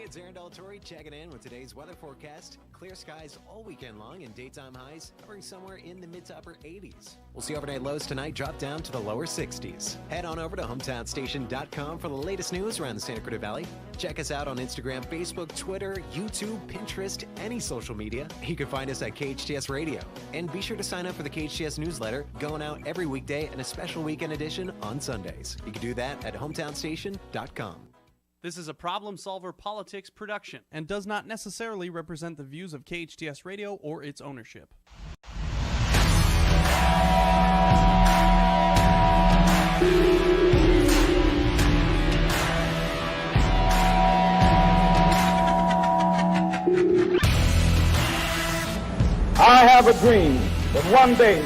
it's Aaron Delatory checking in with today's weather forecast. Clear skies all weekend long and daytime highs hovering somewhere in the mid to upper 80s. We'll see overnight lows tonight drop down to the lower 60s. Head on over to hometownstation.com for the latest news around the Santa Clarita Valley. Check us out on Instagram, Facebook, Twitter, YouTube, Pinterest, any social media. You can find us at KHTS Radio. And be sure to sign up for the KHTS newsletter going out every weekday and a special weekend edition on Sundays. You can do that at hometownstation.com. This is a Problem Solver Politics production and does not necessarily represent the views of KHTS Radio or its ownership. I have a dream that one day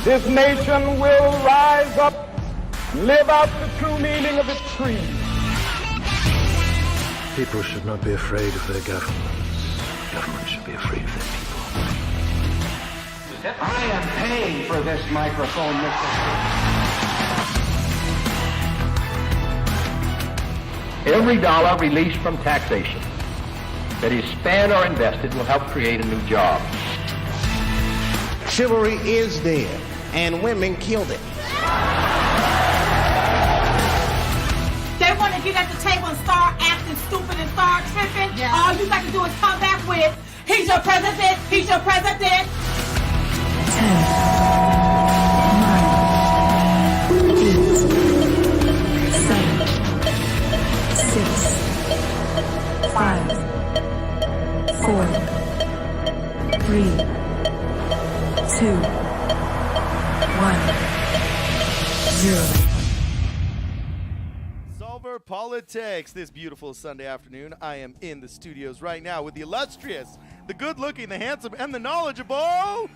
this nation will rise up and live out the true meaning of its creed. People should not be afraid of their governments. Governments should be afraid of their people. I am paying for this microphone, Mr. Every dollar released from taxation that is spent or invested will help create a new job. Chivalry is dead, and women killed it. They want to get at the table and start acting stupid and start tripping. Yeah. All you got to do is come back with, he's your president, he's your president. 10, 9, 8, 7, 6, 5, 4, 3, 2, 1, 0. Politics this beautiful Sunday afternoon. I am in the studios right now with the illustrious, the good-looking, the handsome, and the knowledgeable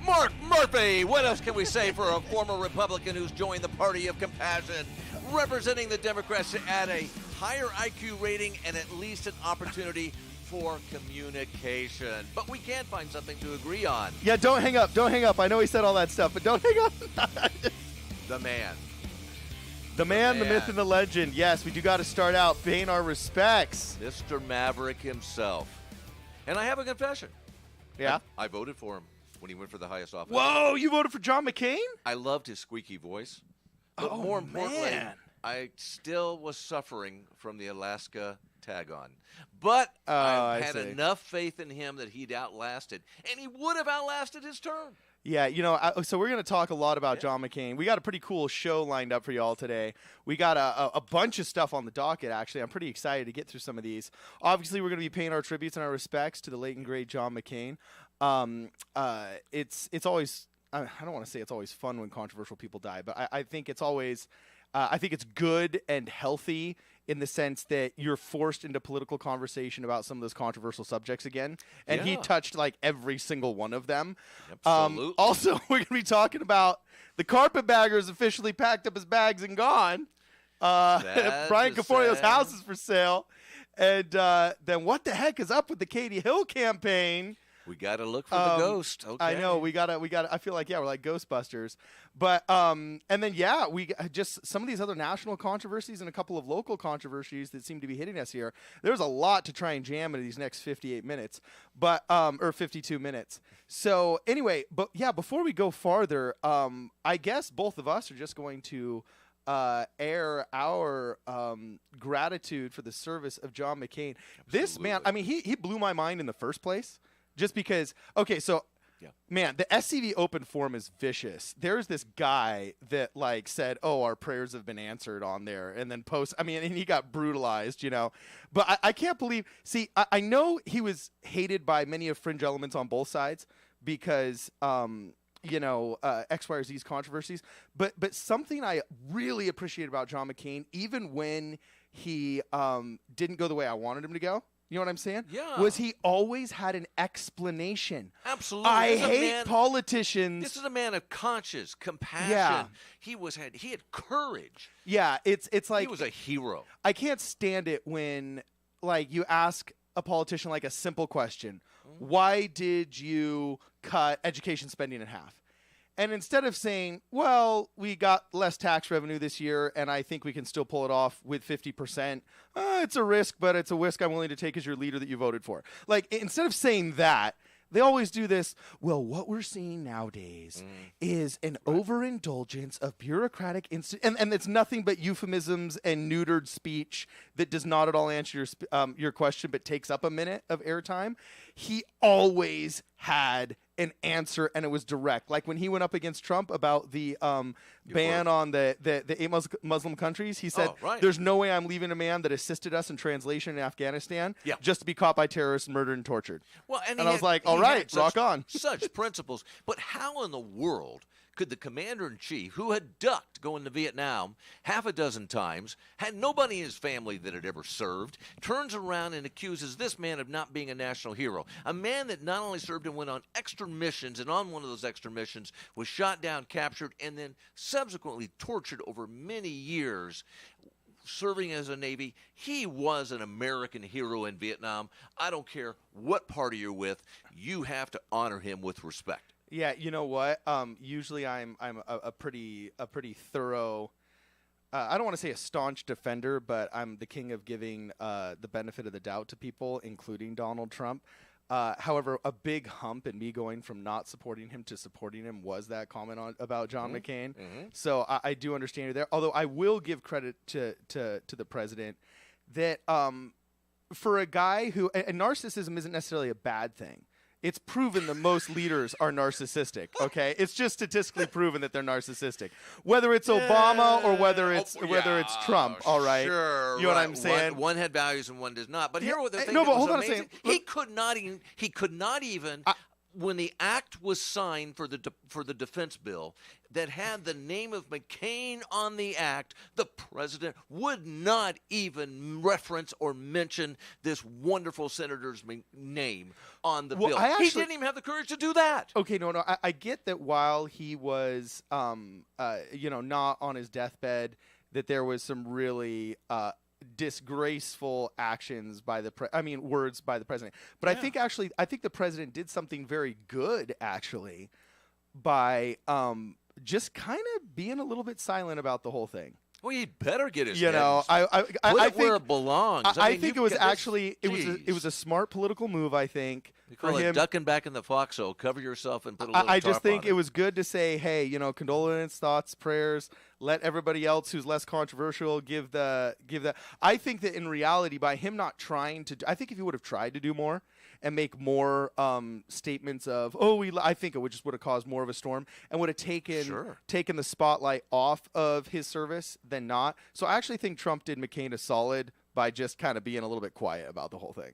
Mark Murphy. What else can we say for a former Republican who's joined the party of compassion, representing the Democrats to add a higher IQ rating and at least an opportunity for communication. But we can find something to agree on. Yeah, don't hang up. Don't hang up. I know he said all that stuff, but don't hang up. The man. The man, the myth, and the legend. Yes, we do got to start out paying our respects. Mr. Maverick himself. And I have a confession. Yeah? I voted for him when he went for the highest office. Whoa, you voted for John McCain? I loved his squeaky voice. But more importantly, man. I still was suffering from the Alaska tag-on. But I had enough faith in him that he'd outlast it. And he would have outlasted his term. Yeah, you know, so we're going to talk a lot about John McCain. We got a pretty cool show lined up for you all today. We got a bunch of stuff on the docket, actually. I'm pretty excited to get through some of these. Obviously, we're going to be paying our tributes and our respects to the late and great John McCain. It's always, I don't want to say it's always fun when controversial people die, but I think it's always, I think it's good and healthy in the sense that you're forced into political conversation about some of those controversial subjects again. And he touched like every single one of them. Absolutely. Also, we're going to be talking about the carpetbagger's officially packed up his bags and gone. Brian Caforio's house is for sale. And then what the heck is up with the Katie Hill campaign? We got to look for the ghost. Okay. I know. We got to, I feel like, we're like Ghostbusters. But, and then, we just some of these other national controversies and a couple of local controversies that seem to be hitting us here. There's a lot to try and jam into these next 58 minutes, or 52 minutes. So anyway, before we go farther, I guess both of us are just going to air our gratitude for the service of John McCain. Absolutely. This man, I mean, he blew my mind in the first place. Just because, man, the SCV Open Forum is vicious. There's this guy that, said, our prayers have been answered on there, and then and he got brutalized, you know. But I can't believe, I know he was hated by many of fringe elements on both sides because, X, Y, or Z's controversies. But something I really appreciate about John McCain, even when he didn't go the way I wanted him to go, you know what I'm saying? Yeah. Was he always had an explanation. Absolutely. I hate politicians. This is a man of conscience, compassion. Yeah. He had courage. Yeah, it's like he was a hero. I can't stand it when you ask a politician a simple question. Why did you cut education spending in half? And instead of saying, well, we got less tax revenue this year, and I think we can still pull it off with 50%, it's a risk, but it's a risk I'm willing to take as your leader that you voted for. Like, instead of saying that, they always do this. Well, what we're seeing nowadays is an overindulgence of bureaucratic and it's nothing but euphemisms and neutered speech that does not at all answer your question, but takes up a minute of airtime. He always had an answer, and it was direct. Like when he went up against Trump about the ban on the 8 Muslim countries, he said, there's no way I'm leaving a man that assisted us in translation in Afghanistan just to be caught by terrorists, murdered, and tortured. Well, and I was like, all right, rock on. Such principles. But how in the world could the commander-in-chief, who had ducked going to Vietnam half a dozen times, had nobody in his family that had ever served, turns around and accuses this man of not being a national hero, a man that not only served and went on extra missions, and on one of those extra missions was shot down, captured, and then subsequently tortured over many years, serving as a Navy. He was an American hero in Vietnam. I don't care what party you're with, you have to honor him with respect. Yeah, you know what? Usually I'm a pretty thorough. I don't want to say a staunch defender, but I'm the king of giving the benefit of the doubt to people, including Donald Trump. However, a big hump in me going from not supporting him to supporting him was that comment about John McCain. So I do understand you there. Although I will give credit to the president that for a guy who and narcissism isn't necessarily a bad thing. It's proven that most leaders are narcissistic, okay? It's just statistically proven that they're narcissistic. Whether it's Obama or whether it's Trump, all right? Sure. You know what I'm saying? One had values and one does not. But here what the thing no, that but was hold on amazing, a second. he could not even when the act was signed for the defense bill that had the name of McCain on the act, the president would not even reference or mention this wonderful senator's name on the bill. He didn't even have the courage to do that. Okay, no, I get that while he was, not on his deathbed, that there was some really disgraceful actions by words by the president. But I think the president did something very good actually by just kind of being a little bit silent about the whole thing. Well, he better get his. I think where it belongs. I think it was actually it was a smart political move. I think you call for it him ducking back in the foxhole. Cover yourself and put a little. I just think it was good to say, hey, condolence, thoughts, prayers. Let everybody else who's less controversial give that. I think that in reality, by him not trying to, I think if he would have tried to do more and make more statements of, I think it would have caused more of a storm and would have taken the spotlight off of his service than not. So I actually think Trump did McCain a solid by just kind of being a little bit quiet about the whole thing.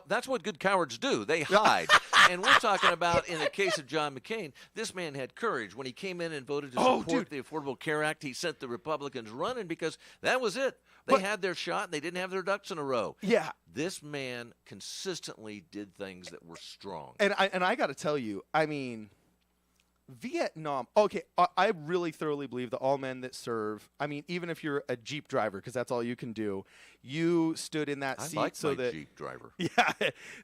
That's what good cowards do. They hide. And we're talking about, in the case of John McCain, this man had courage. When he came in and voted to support the Affordable Care Act, he sent the Republicans running because that was it. They had their shot, and they didn't have their ducks in a row. Yeah. This man consistently did things that were strong. And I got to tell you, I mean, Vietnam. Okay, I really thoroughly believe that all men that serve. I mean, even if you're a Jeep driver, because that's all you can do, you stood in that seat so that Jeep driver. Yeah,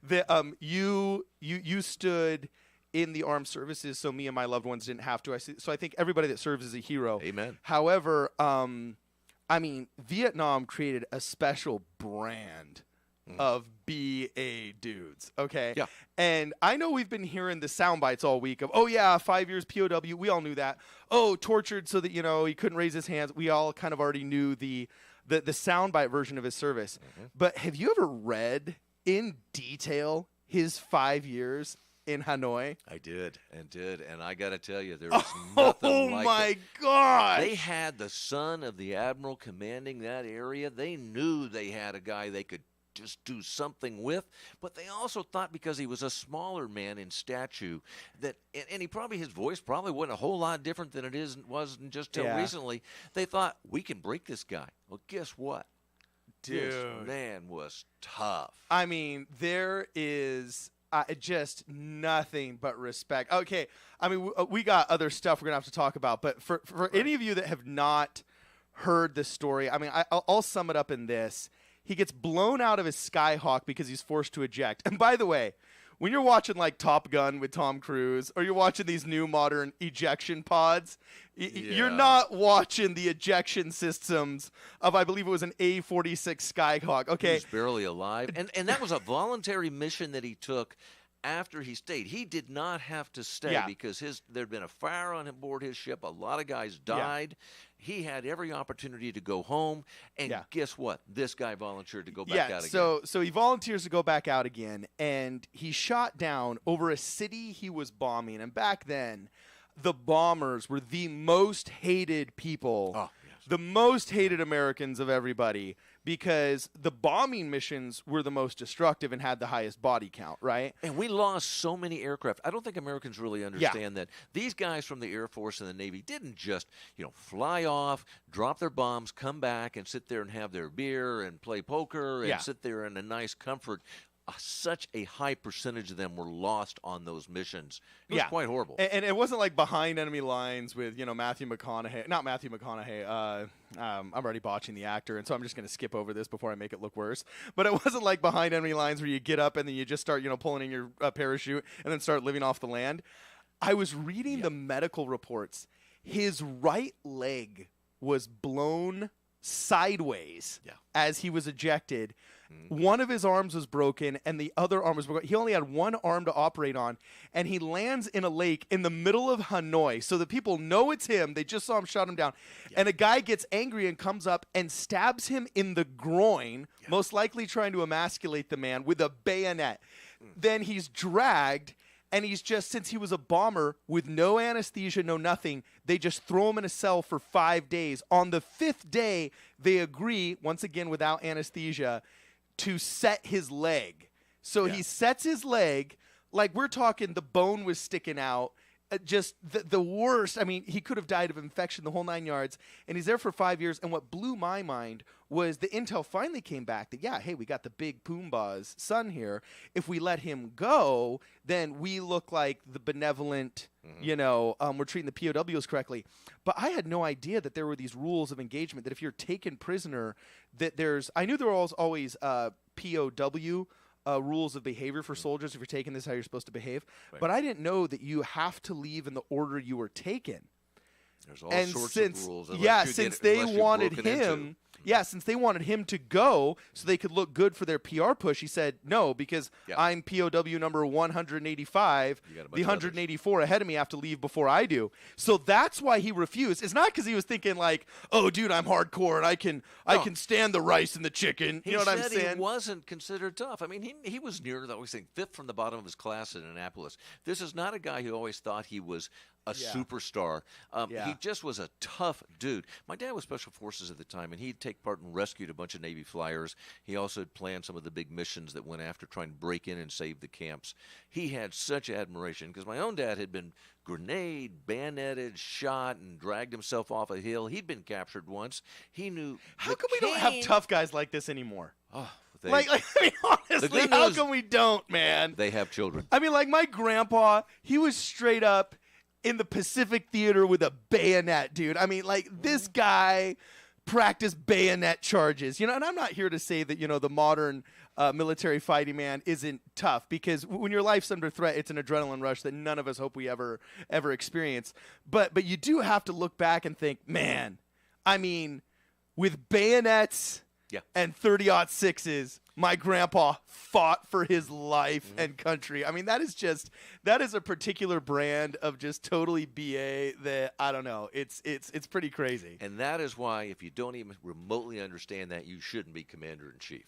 that you stood in the armed services, so me and my loved ones didn't have to. So I think everybody that serves is a hero. Amen. However, I mean, Vietnam created a special brand of BA dudes, okay? Yeah. And I know we've been hearing the sound bites all week of, 5 years POW. We all knew that. Tortured so that, he couldn't raise his hands. We all kind of already knew the soundbite version of his service. But have you ever read in detail his 5 years in Hanoi? I did, and I got to tell you, there was nothing like it. Oh, my gosh! They had the son of the admiral commanding that area. They knew they had a guy they could just do something with, but they also thought because he was a smaller man in stature that, and he probably, his voice probably wasn't a whole lot different than it wasn't just till recently, they thought, we can break this guy. Well, guess what? Dude. This man was tough. I mean, there is just nothing but respect. Okay, I mean, we got other stuff we're going to have to talk about, but for any of you that have not heard the story, I mean, I'll sum it up in this. He gets blown out of his Skyhawk because he's forced to eject. And by the way, when you're watching like Top Gun with Tom Cruise, or you're watching these new modern ejection pods, you're not watching the ejection systems of, I believe it was an A-46 Skyhawk. Okay, he was barely alive, and that was a voluntary mission that he took. After he stayed, he did not have to stay because there'd been a fire on board his ship. A lot of guys died. He had every opportunity to go home, and guess what? This guy volunteered to go back out again. So he volunteers to go back out again, and he shot down over a city he was bombing. And back then, the bombers were the most hated people, the most hated Americans of everybody, because the bombing missions were the most destructive and had the highest body count, right? And we lost so many aircraft. I don't think Americans really understand that these guys from the Air Force and the Navy didn't just, fly off, drop their bombs, come back and sit there and have their beer and play poker and sit there in a nice comfort. Such a high percentage of them were lost on those missions. It was quite horrible. And it wasn't like behind enemy lines with, Matthew McConaughey. Not Matthew McConaughey. I'm already botching the actor, and so I'm just going to skip over this before I make it look worse. But it wasn't like behind enemy lines where you get up and then you just start, pulling in your parachute and then start living off the land. I was reading the medical reports. His right leg was blown sideways as he was ejected. One of his arms was broken, and the other arm was broken. He only had one arm to operate on, and he lands in a lake in the middle of Hanoi, so that people know it's him. They just saw him shot him down. And a guy gets angry and comes up and stabs him in the groin, most likely trying to emasculate the man with a bayonet. Then he's dragged, and he's just, since he was a bomber with no anesthesia, no nothing, they just throw him in a cell for 5 days. On the 5th day, they agree, once again without anesthesia, to set his leg. So he sets his leg, like we're talking the bone was sticking out, just the worst. I mean, he could have died of infection, the whole 9 yards, and he's there for 5 years. And what blew my mind was the intel finally came back that, hey, we got the big Pumbaa's son here. If we let him go, then we look like the benevolent, we're treating the POWs correctly. But I had no idea that there were these rules of engagement, that if you're taken prisoner, that I knew there was always POW rules of behavior for soldiers. If you're taking this, how you're supposed to behave. Right. But I didn't know that you have to leave in the order you were taken. There's all sorts of rules. Since they wanted him, since they wanted him to go so they could look good for their PR push, he said no, because I'm POW number 185. The 184 ahead of me have to leave before I do. So that's why he refused. It's not because he was thinking like, oh, dude, I'm hardcore and I can stand the rice and the chicken. You know what I'm saying? He wasn't considered tough. I mean, he was near, I always think, 5th from the bottom of his class in Annapolis. This is not a guy who always thought he was a superstar. He just was a tough dude. My dad was Special Forces at the time, and he'd take part and rescued a bunch of Navy flyers. He also had planned some of the big missions that went after trying to break in and save the camps. He had such admiration because my own dad had been grenade, bayoneted, shot, and dragged himself off a hill. He'd been captured once. He knew. How come we don't have tough guys like this anymore? Oh, honestly, how come we don't, man? They have children. I mean, like my grandpa, he was straight up in the Pacific Theater with a bayonet, dude. I mean, like, this guy practiced bayonet charges, and I'm not here to say that, the modern military fighting man isn't tough, because when your life's under threat, it's an adrenaline rush that none of us hope we ever experience. But you do have to look back and think, man, I mean, with bayonets and 30-06s, my grandpa fought for his life and country. I mean, that is a particular brand of just totally BA that, I don't know, it's pretty crazy. And that is why, if you don't even remotely understand that, you shouldn't be commander-in-chief.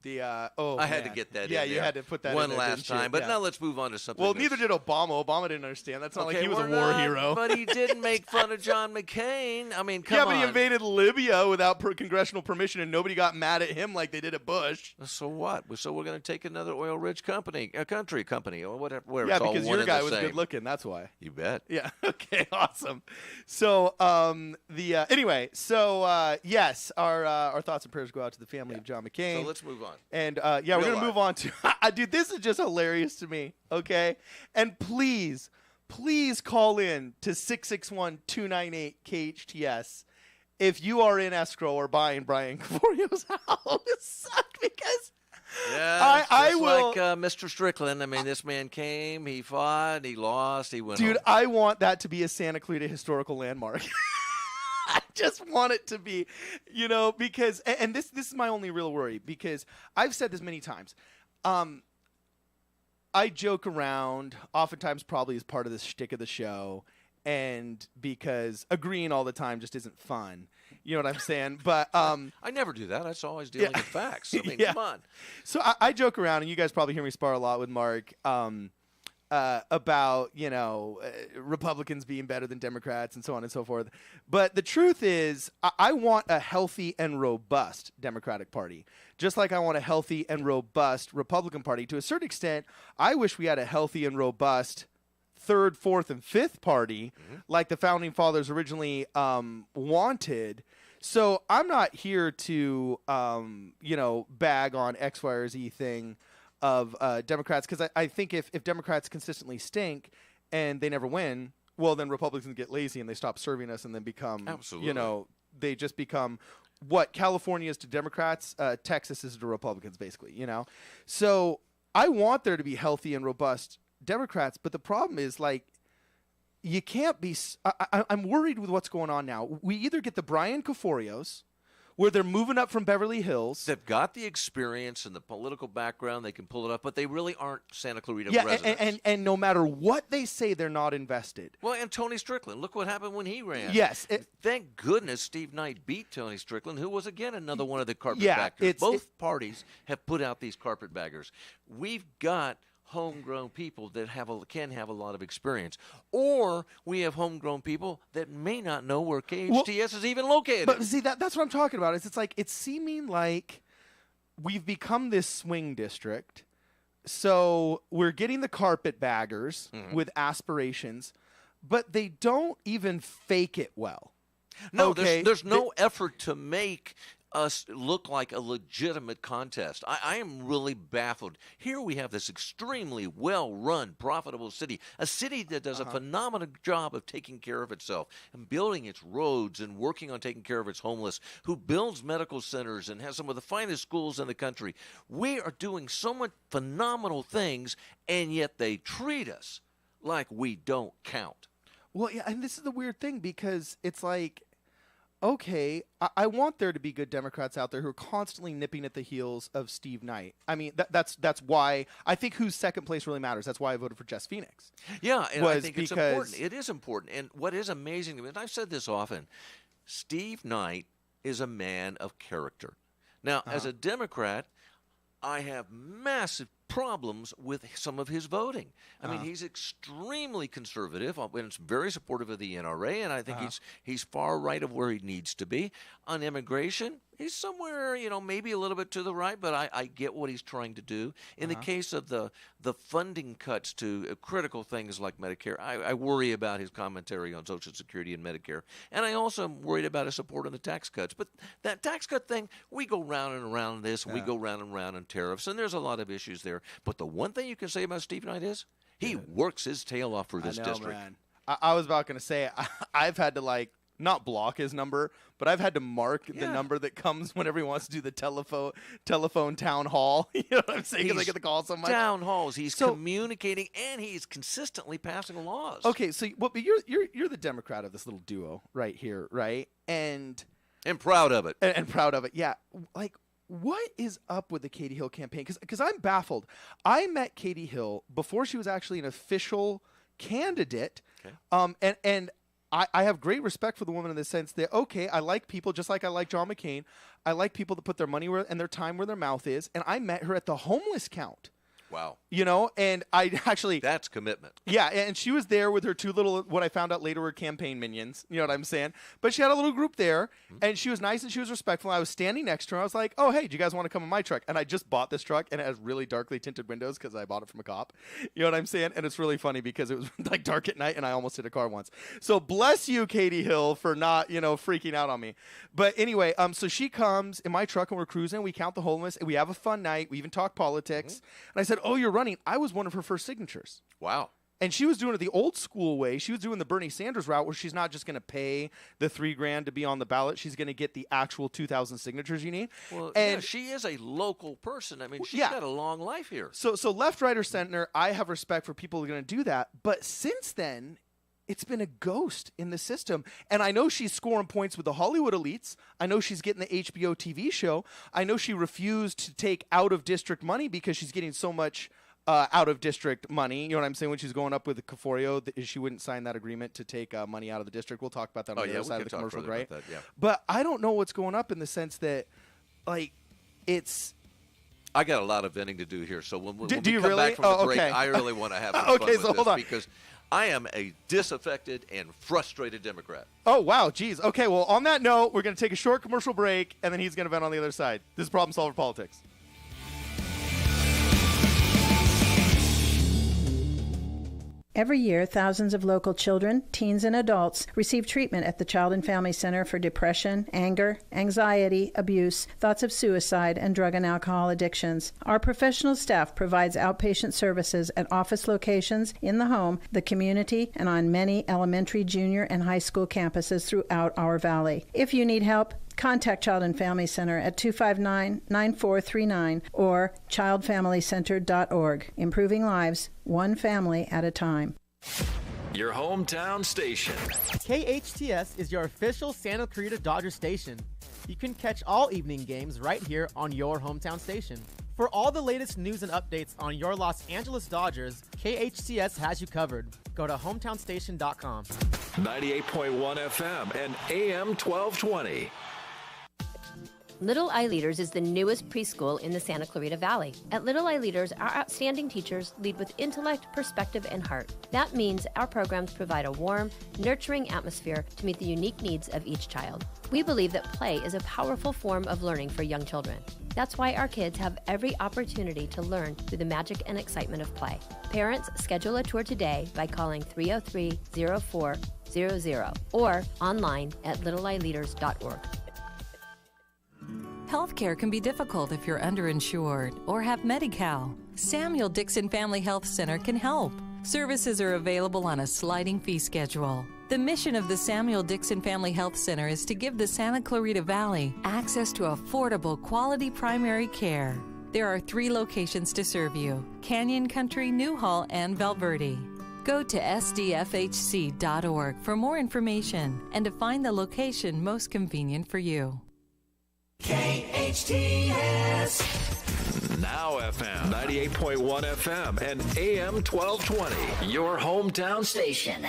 I had to get that in there. you had to put that one in there, last time. But now let's move on to something. Well, neither did Obama. Obama didn't understand. That's not like he was a war hero. But he didn't make fun of John McCain. I mean, come on. Yeah, but he invaded Libya without congressional permission, and nobody got mad at him like they did at Bush. So what? So we're going to take another oil-rich country company, or whatever. Yeah, because your guy was good looking. That's why. You bet. Yeah. Okay. Awesome. So anyway. So yes, our thoughts and prayers go out to the family of John McCain. So let's move on. And we're going to move on to dude, this is just hilarious to me, okay? And please call in to 661-298-KHTS if you are in escrow or buying Brian Cavorio's house, because I will Mr. Strickland. I mean, this man came, he fought, he lost, he went Dude, home. I want that to be a Santa Clarita historical landmark. I just want it to be, because, and this is my only real worry, because I've said this many times. I joke around, oftentimes probably as part of the shtick of the show, and because agreeing all the time just isn't fun. You know what I'm saying? But I never do that. That's always dealing with facts. I mean, come on. So I joke around, and you guys probably hear me spar a lot with Mark about, Republicans being better than Democrats and so on and so forth. But the truth is, I want a healthy and robust Democratic Party, just like I want a healthy and robust Republican Party. To a certain extent, I wish we had a healthy and robust third, fourth, and fifth party like the Founding Fathers originally wanted. So I'm not here to, bag on X, Y, or Z thing of Democrats, because I think if Democrats consistently stink and they never win, well, then Republicans get lazy and they stop serving us and then become, they just become what California is to Democrats, Texas is to Republicans, basically, So I want there to be healthy and robust Democrats, but the problem is, you can't be I'm worried with what's going on now. We either get the Brian Caforios, where they're moving up from Beverly Hills. They've got the experience and the political background. They can pull it up, but they really aren't Santa Clarita residents. And no matter what they say, they're not invested. Well, and Tony Strickland, look what happened when he ran. Yes. Thank goodness Steve Knight beat Tony Strickland, who was, again, another one of the carpetbaggers. Both parties have put out these carpetbaggers. We've got homegrown people that can have a lot of experience, or we have homegrown people that may not know where KHTS is even located. But see, that's what I'm talking about. It's seeming like we've become this swing district, so we're getting the carpetbaggers with aspirations, but they don't even fake it well. No, there's no effort to make us look like a legitimate contest. I am really baffled. Here we have this extremely well-run, profitable city, a city that does a phenomenal job of taking care of itself and building its roads and working on taking care of its homeless, who builds medical centers and has some of the finest schools in the country. We are doing so much phenomenal things, and yet they treat us like we don't count. Well, yeah, and this is the weird thing, because it's like, okay, I want there to be good Democrats out there who are constantly nipping at the heels of Steve Knight. I mean, that's why I think whose second place really matters. That's why I voted for Jess Phoenix. Yeah, and I think it's important. It is important. And what is amazing to me, and I've said this often, Steve Knight is a man of character. Now, as a Democrat, I have massive problems with some of his voting. I mean, he's extremely conservative and very supportive of the NRA, and I think he's far right of where he needs to be. On immigration, he's somewhere, maybe a little bit to the right, but I get what he's trying to do. In the case of the funding cuts to critical things like Medicare, I worry about his commentary on Social Security and Medicare, and I also am worried about his support on the tax cuts. But that tax cut thing, we go round and around this, and we go round and round on tariffs, and there's a lot of issues there. But the one thing you can say about Steve Knight is he works his tail off for this district. Man. I was about going to say, I've had to not block his number, but I've had to mark the number that comes whenever he wants to do the telephone town hall. You know what I'm saying? Because I get the call so much. Town halls. He's communicating, and he's consistently passing laws. Okay, so but you're the Democrat of this little duo right here, right? And proud of it. And proud of it. Yeah. What is up with the Katie Hill campaign? Because I'm baffled. I met Katie Hill before she was actually an official candidate, and I have great respect for the woman in the sense that, okay, I like people just like I like John McCain. I like people that put their money and their time where their mouth is, and I met her at the homeless count. Wow. And I actually... That's commitment. Yeah, and she was there with her two little, what I found out later were campaign minions. You know what I'm saying? But she had a little group there, and she was nice and she was respectful. I was standing next to her. I was like, oh, hey, do you guys want to come in my truck? And I just bought this truck, and it has really darkly tinted windows because I bought it from a cop. You know what I'm saying? And it's really funny because it was dark at night, and I almost hit a car once. So bless you, Katie Hill, for not, freaking out on me. But anyway, so she comes in my truck, and we're cruising. We count the homeless, and we have a fun night. We even talk politics. And I said, oh, you're running. I was one of her first signatures. Wow. And she was doing it the old school way. She was doing the Bernie Sanders route where she's not just going to pay the $3,000 to be on the ballot. She's going to get the actual 2,000 signatures you need. Well, and she is a local person. I mean, she's got a long life here. So left, right, or center, I have respect for people who are going to do that. But since then, it's been a ghost in the system. And I know she's scoring points with the Hollywood elites. I know she's getting the HBO TV show. I know she refused to take out-of-district money because she's getting so much out-of-district money. You know what I'm saying? When she's going up with the Caforio, she wouldn't sign that agreement to take money out of the district. We'll talk about that on the other side of the commercial, right? But I don't know what's going up in the sense that, like, it's... I got a lot of venting to do here, so when we come really? back from the break, I really want to have some fun with this because I am a disaffected and frustrated Democrat. Oh, wow. Geez. Okay, well, on that note, we're going to take a short commercial break, and then he's going to vent on the other side. This is Problem Solver Politics. Every year, thousands of local children, teens, and adults receive treatment at the Child and Family Center for depression, anger, anxiety, abuse, thoughts of suicide, and drug and alcohol addictions. Our professional staff provides outpatient services at office locations, in the home, the community, and on many elementary, junior, and high school campuses throughout our valley. If you need help, contact Child and Family Center at 259-9439 or childfamilycenter.org. Improving lives, one family at a time. Your hometown station. KHTS is your official Santa Clarita Dodger station. You can catch all evening games right here on your hometown station. For all the latest news and updates on your Los Angeles Dodgers, KHTS has you covered. Go to hometownstation.com. 98.1 FM and AM 1220. Little Eye Leaders is the newest preschool in the Santa Clarita Valley. At Little Eye Leaders, our outstanding teachers lead with intellect, perspective, and heart. That means our programs provide a warm, nurturing atmosphere to meet the unique needs of each child. We believe that play is a powerful form of learning for young children. That's why our kids have every opportunity to learn through the magic and excitement of play. Parents, schedule a tour today by calling 303-0400 or online at littleeyeleaders.org. Healthcare can be difficult if you're underinsured or have Medi-Cal. Samuel Dixon Family Health Center can help. Services are available on a sliding fee schedule. The mission of the Samuel Dixon Family Health Center is to give the Santa Clarita Valley access to affordable, quality primary care. There are 3 locations to serve you: Canyon Country, Newhall, and Valverde. Go to sdfhc.org for more information and to find the location most convenient for you. KHTS. Now FM 98.1 FM and AM 1220. Your hometown station.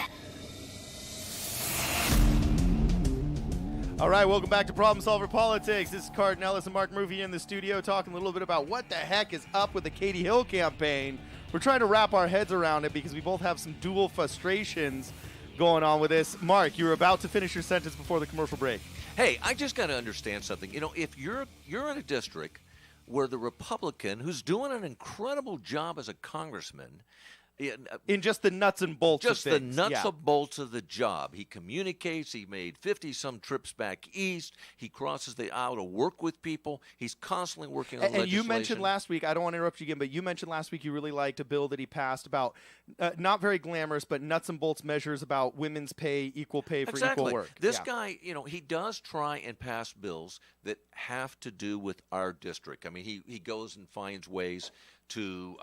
All right, welcome back to Problem Solver Politics. This is Cardon Ellis and Mark Murphy in the studio talking a little bit about what the heck is up with the Katie Hill campaign. We're trying to wrap our heads around it because we both have some dual frustrations going on with this. Mark, you were about to finish your sentence before the commercial break. Hey, I just got to understand something. You know, if you're in a district where the Republican, who's doing an incredible job as a congressman, in just the nuts and bolts just of the things. nuts and bolts of the job. He communicates. He made 50-some trips back east. He crosses the aisle to work with people. He's constantly working on legislation. And you mentioned last week, I don't want to interrupt you again, but you mentioned last week you really liked a bill that he passed about not very glamorous, but nuts and bolts measures about women's pay, equal pay for equal work. This guy, you know, he does try and pass bills that have to do with our district. I mean, he goes and finds ways to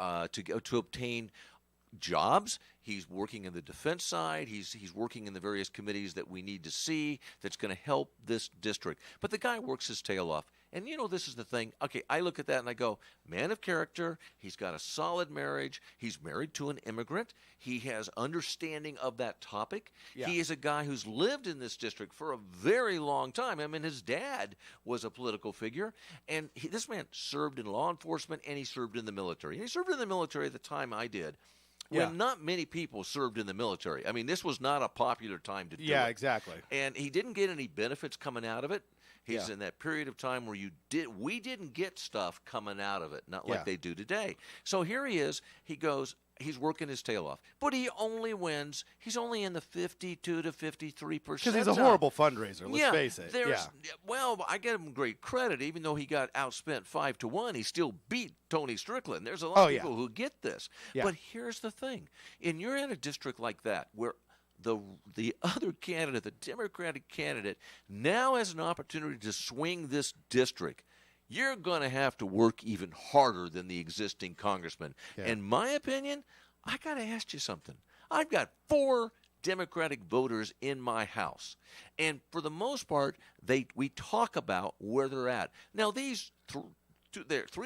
obtain jobs. He's working in the defense side. He's working in the various committees that we need to see that's going to help this district. But the guy works his tail off. And, you know, this is the thing. Okay, I look at that and I go, man of character. He's got a solid marriage. He's married to an immigrant. He has understanding of that topic. Yeah. He is a guy who's lived in this district for a very long time. I mean, his dad was a political figure. And this man served in law enforcement and he served in the military. And he served in the military at the time I did, when not many people served in the military. I mean, this was not a popular time to do it. Yeah, exactly. And he didn't get any benefits coming out of it. He's in that period of time where we didn't get stuff coming out of it, not like they do today. So here he is. He goes. He's working his tail off, but he only wins. He's only in the 52 to 53%. Because he's a horrible fundraiser. Let's face it. Well, I give him great credit. Even though he got outspent 5-1, he still beat Tony Strickland. There's a lot of people who get this. Yeah. But here's the thing: and you're in a district like that where the other candidate, the Democratic candidate, now has an opportunity to swing this district. You're going to have to work even harder than the existing congressman. Yeah. In my opinion, I got to ask you something. I've got 4 Democratic voters in my house. And for the most part, we talk about where they're at. Now, these 3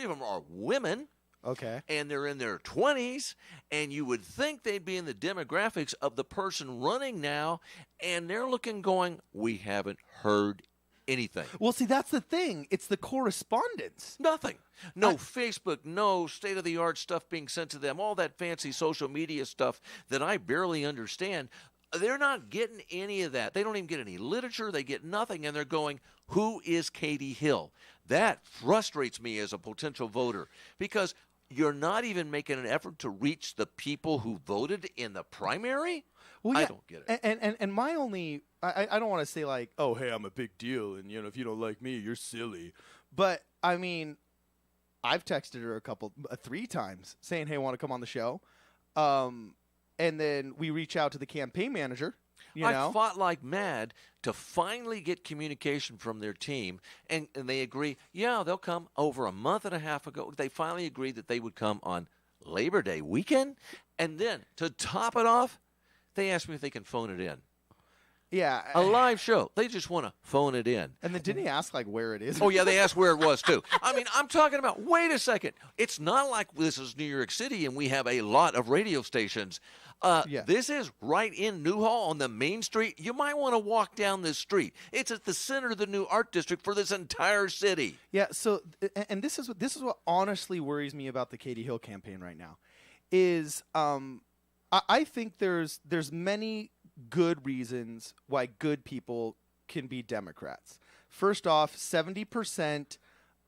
of them are women. Okay. And they're in their 20s, and you would think they'd be in the demographics of the person running now, and they're looking going, we haven't heard anything. Well, see, that's the thing. It's the correspondence. Nothing. No Facebook, no state-of-the-art stuff being sent to them, all that fancy social media stuff that I barely understand. They're not getting any of that. They don't even get any literature. They get nothing, and they're going, who is Katie Hill? That frustrates me as a potential voter because you're not even making an effort to reach the people who voted in the primary? Well, I don't get it. And my only – I don't want to say like, oh, hey, I'm a big deal, and, if you don't like me, you're silly. But, I mean, I've texted her 3 times saying, hey, want to come on the show? And then we reach out to the campaign manager. I fought like mad to finally get communication from their team, and they agree, they'll come. Over a month and a half ago, they finally agreed that they would come on Labor Day weekend. And then, to top it off, they asked me if they can phone it in. Yeah. A live show. They just want to phone it in. And then didn't he ask, like, where it is? Oh, yeah, they asked where it was, too. I mean, I'm talking about, wait a second. It's not like this is New York City and we have a lot of radio stations. This is right in Newhall on the main street. You might want to walk down this street. It's at the center of the new art district for this entire city. Yeah, so, and this is what honestly worries me about the Katie Hill campaign right now, is I think there's many good reasons why good people can be Democrats. First off, 70%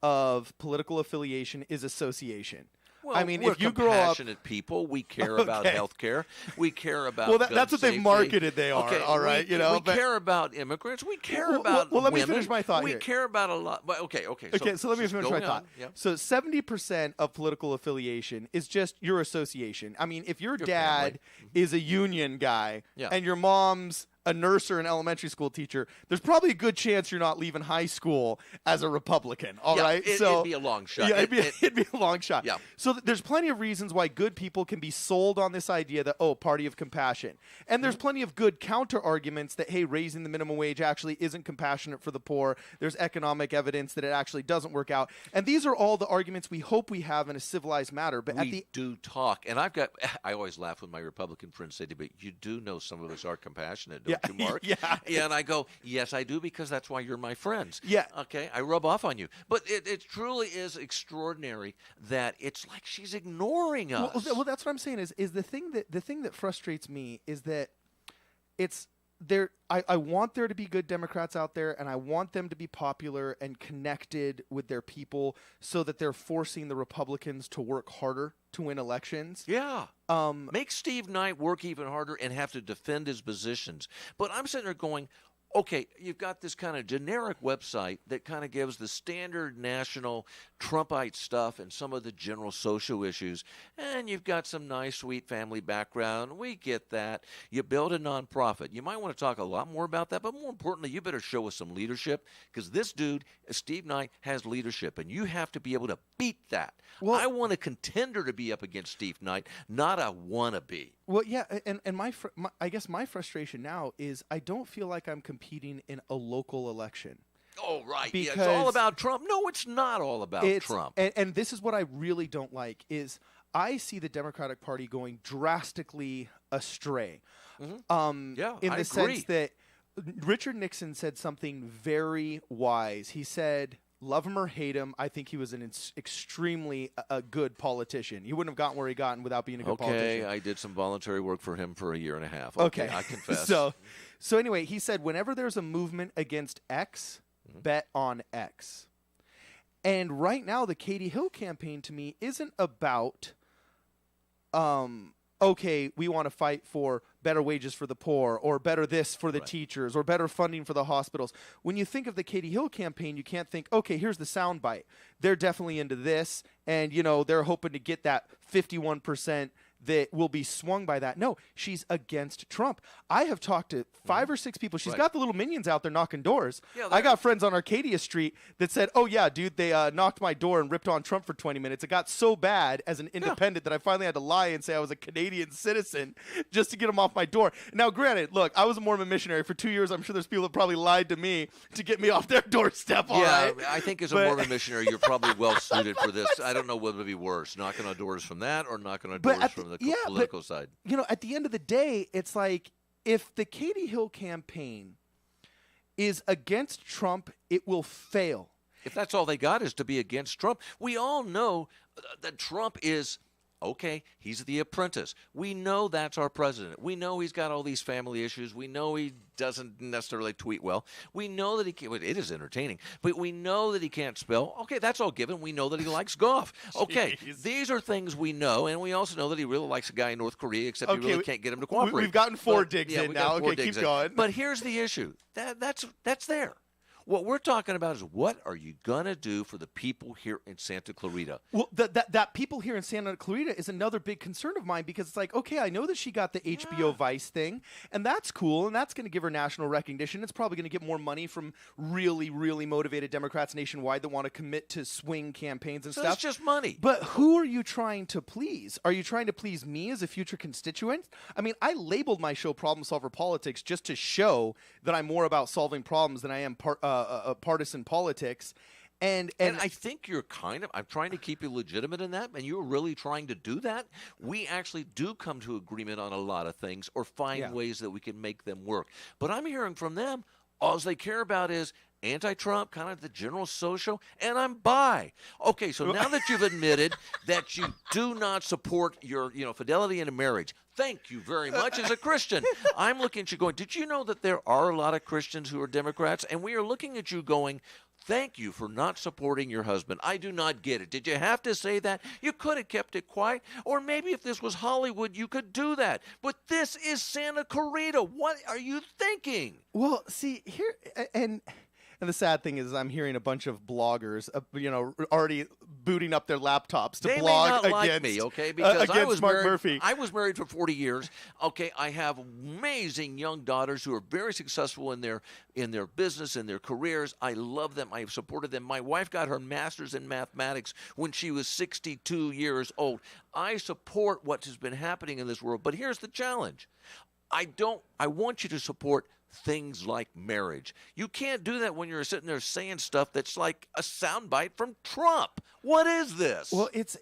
of political affiliation is association. Well, I mean, we're if you grow up, compassionate people, we care about health care. We care about well, that's what safety. they've marketed. They are all right. We care about immigrants. We care about let me women. finish my thought we here. care about a lot. But okay. So let me finish my thought. Yep. So 70% of political affiliation is just your association. I mean, if your dad is a union guy and your mom's a nurse or an elementary school teacher, there's probably a good chance you're not leaving high school as a Republican. All right, it'd be a long shot. Yeah, it'd be a long shot. Yeah. So there's plenty of reasons why good people can be sold on this idea that, party of compassion. And there's plenty of good counter arguments that, hey, raising the minimum wage actually isn't compassionate for the poor. There's economic evidence that it actually doesn't work out. And these are all the arguments we hope we have in a civilized manner. But we do talk. And I always laugh when my Republican friends say to me, you do know some of us are compassionate, don't you, Mark? Yeah. And I go, yes, I do, because that's why you're my friends. Yeah. Okay, I rub off on you. But it truly is extraordinary that it's like she's ignoring us. Well, that's what I'm saying is the thing that frustrates me is that it's there. I want there to be good Democrats out there, and I want them to be popular and connected with their people so that they're forcing the Republicans to work harder to win elections. Yeah. Make Steve Knight work even harder and have to defend his positions. But I'm sitting there going, okay, you've got this kind of generic website that kind of gives the standard national Trumpite stuff and some of the general social issues, and you've got some nice, sweet family background. We get that. You build a nonprofit. You might want to talk a lot more about that, but more importantly, you better show us some leadership, because this dude, Steve Knight, has leadership, and you have to be able to beat that. Well, I want a contender to be up against Steve Knight, not a wannabe. Well, yeah, and I guess my frustration now is I don't feel like I'm competing in a local election. Oh, right. Yeah, it's all about Trump. No, it's not all about Trump. And this is what I really don't like is I see the Democratic Party going drastically astray. Mm-hmm. In the sense that Richard Nixon said something very wise. He said, love him or hate him, I think he was an extremely good politician. He wouldn't have gotten where he gotten without being a good politician. Okay, I did some voluntary work for him for a year and a half. Okay. I confess. So anyway, he said, whenever there's a movement against X, bet on X. And right now, the Katie Hill campaign to me isn't about, okay, we want to fight for better wages for the poor, or better this for the teachers, or better funding for the hospitals. When you think of the Katie Hill campaign, you can't think, okay, here's the soundbite. They're definitely into this, and, they're hoping to get that 51% that will be swung by that. No, she's against Trump. I have talked to 5 or 6 people. She's got the little minions out there knocking doors. Yeah, I got friends on Arcadia Street that said, oh, yeah, dude, they knocked my door and ripped on Trump for 20 minutes. It got so bad as an independent that I finally had to lie and say I was a Canadian citizen just to get them off my door. Now, granted, look, I was a Mormon missionary for 2 years. I'm sure there's people that probably lied to me to get me off their doorstep. All right? I think as a Mormon missionary, you're probably well suited for this. I don't know what would be worse, knocking on doors from that or knocking on doors from the political side. At the end of the day, it's like, if the Katie Hill campaign is against Trump, it will fail. If that's all they got is to be against Trump, we all know that Trump is, okay, he's the apprentice. We know that's our president. We know he's got all these family issues. We know he doesn't necessarily tweet well. We know that he can't, it is entertaining, but we know that he can't spell. Okay, that's all given. We know that he likes golf. Okay, these are things we know, and we also know that he really likes a guy in North Korea, except he really can't get him to cooperate. We've gotten 4 digs in now. Okay, keep going. But here's the issue. That's there. What we're talking about is, what are you going to do for the people here in Santa Clarita? Well, that people here in Santa Clarita is another big concern of mine, because it's like, okay, I know that she got the HBO Vice thing, and that's cool, and that's going to give her national recognition. It's probably going to get more money from really, really motivated Democrats nationwide that want to commit to swing campaigns and stuff. It's just money. But who are you trying to please? Are you trying to please me as a future constituent? I mean, I labeled my show Problem Solver Politics just to show that I'm more about solving problems than I am partisan politics. And I think you're I'm trying to keep you legitimate in that, and you're really trying to do that. We actually do come to agreement on a lot of things, or find ways that we can make them work. But I'm hearing from them, all they care about is anti-Trump, kind of the general social, and I'm bi. Okay, so now that you've admitted that you do not support your fidelity in a marriage, thank you very much as a Christian. I'm looking at you going, did you know that there are a lot of Christians who are Democrats? And we are looking at you going, thank you for not supporting your husband. I do not get it. Did you have to say that? You could have kept it quiet. Or maybe if this was Hollywood, you could do that. But this is Santa Clarita. What are you thinking? Well, see, here, and the sad thing is, I'm hearing a bunch of bloggers, already booting up their laptops to blog may not against, like me, okay? Because against Mark Murphy. I was married for 40 years. Okay, I have amazing young daughters who are very successful in their business, in their careers. I love them. I have supported them. My wife got her master's in mathematics when she was 62 years old. I support what has been happening in this world. But here's the challenge. I want you to support things like marriage. You can't do that when you're sitting there saying stuff that's like a soundbite from Trump. What is this? Well, it's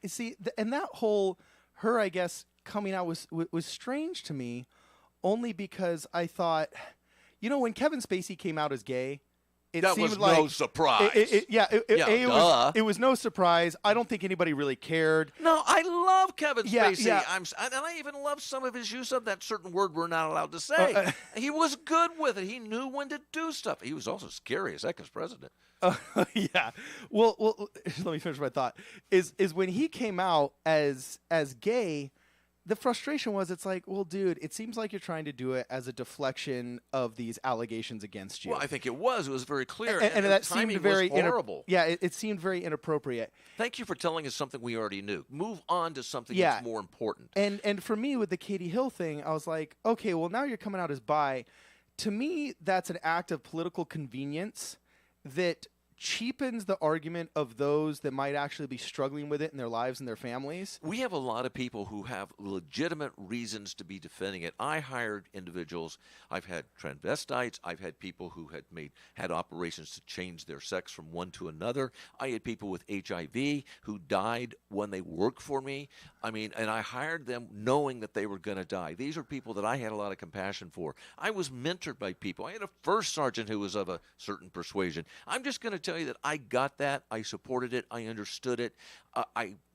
see, and that whole her, I guess, coming out was strange to me, only because I thought, when Kevin Spacey came out as gay, that was no surprise. It was no surprise. I don't think anybody really cared. No, I love Kevin Spacey. And I even love some of his use of that certain word we're not allowed to say. He was good with it. He knew when to do stuff. He was also scary as heck as president. Yeah. Well, let me finish my thought. Is when he came out as gay, the frustration was, it's like, well, dude, it seems like you're trying to do it as a deflection of these allegations against you. Well, I think it was. It was very clear. And that seemed very horrible. It seemed very inappropriate. Thank you for telling us something we already knew. Move on to something that's more important. And for me, with the Katie Hill thing, I was like, okay, well, now you're coming out as bi. To me, that's an act of political convenience that cheapens the argument of those that might actually be struggling with it in their lives and their families. We have a lot of people who have legitimate reasons to be defending it. I hired individuals. I've had transvestites. I've had people who had operations to change their sex from one to another. I had people with HIV who died when they worked for me. I mean, and I hired them knowing that they were going to die. These are people that I had a lot of compassion for. I was mentored by people. I had a first sergeant who was of a certain persuasion. I'm just going to tell tell you that I got that. I supported it. I understood it.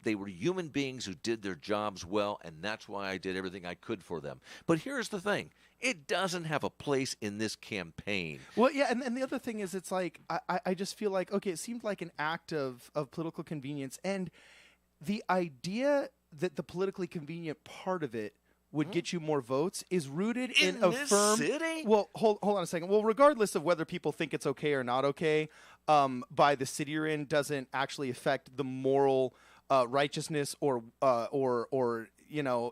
They were human beings who did their jobs well, and that's why I did everything I could for them. But here's the thing. It doesn't have a place in this campaign. Well, yeah, and the other thing is it's like I just feel like, okay, it seemed like an act of political convenience. And the idea that the politically convenient part of it would get you more votes is rooted in a this firm city? Well, hold on a second. Well, regardless of whether people think it's okay or not okay, by the city you're in doesn't actually affect the moral righteousness or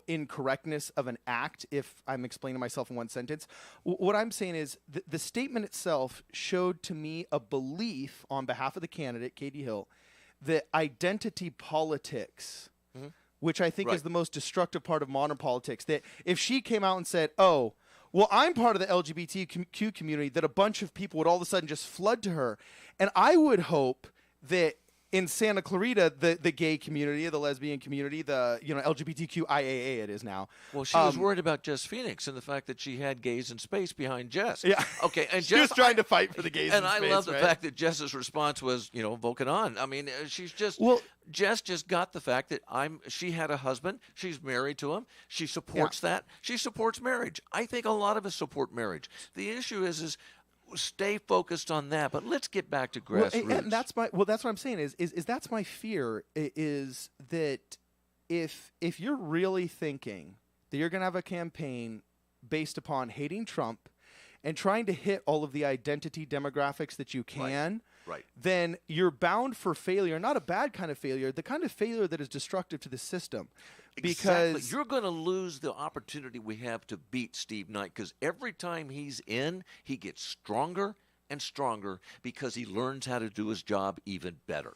incorrectness of an act. If I'm explaining myself in one sentence, what I'm saying is the statement itself showed to me a belief on behalf of the candidate, Katie Hill, that identity politics, which I think is the most destructive part of modern politics, that if she came out and said, oh, well, I'm part of the LGBTQ community, that a bunch of people would all of a sudden just flood to her. And I would hope that in Santa Clarita, the gay community, the lesbian community, the LGBTQIAA it is now. Well, she was worried about Jess Phoenix and the fact that she had gays in space behind Jess. Yeah. Okay, and she was trying to fight for the gays in space. And I love the fact that Jess's response was, Vulcan on. I mean, Jess just got the fact that she had a husband. She's married to him. She supports that. She supports marriage. I think a lot of us support marriage. The issue is stay focused on that, but let's get back to grassroots. And that's what I'm saying is that's my fear, is that if you're really thinking that you're going to have a campaign based upon hating Trump and trying to hit all of the identity demographics that you can, then you're bound for failure, not a bad kind of failure, the kind of failure that is destructive to the system. Exactly. You're going to lose the opportunity we have to beat Steve Knight, because every time he's in, he gets stronger and stronger because he learns how to do his job even better.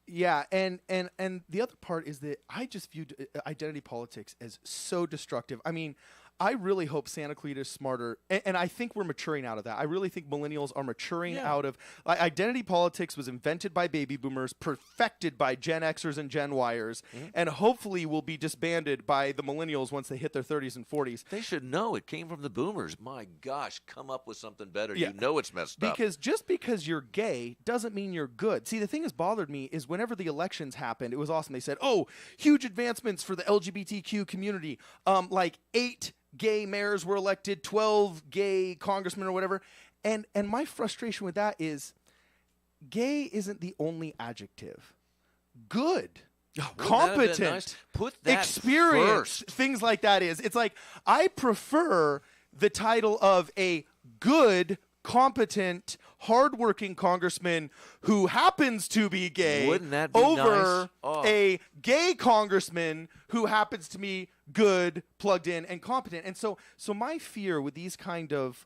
Yeah, and the other part is that I just viewed identity politics as so destructive. I mean, I really hope Santa Clarita is smarter, and I think we're maturing out of that. I really think millennials are maturing out of identity politics. Was invented by baby boomers, perfected by Gen Xers and Gen Yers, and hopefully will be disbanded by the millennials once they hit their 30s and 40s. They should know it came from the boomers. My gosh, come up with something better. Yeah. You know it's messed up. Because just because you're gay doesn't mean you're good. See, the thing that's bothered me is whenever the elections happened, it was awesome. They said, oh, huge advancements for the LGBTQ community. Like 8 gay mayors were elected, 12 gay congressmen or whatever. And my frustration with that is gay isn't the only adjective. Good, competent, nice? Put that experienced, first. Things like that is. It's like I prefer the title of a good, competent, hardworking congressman who happens to be gay. Wouldn't that be over nice? A gay congressman who happens to be good, plugged in, and competent. And so my fear with these kind of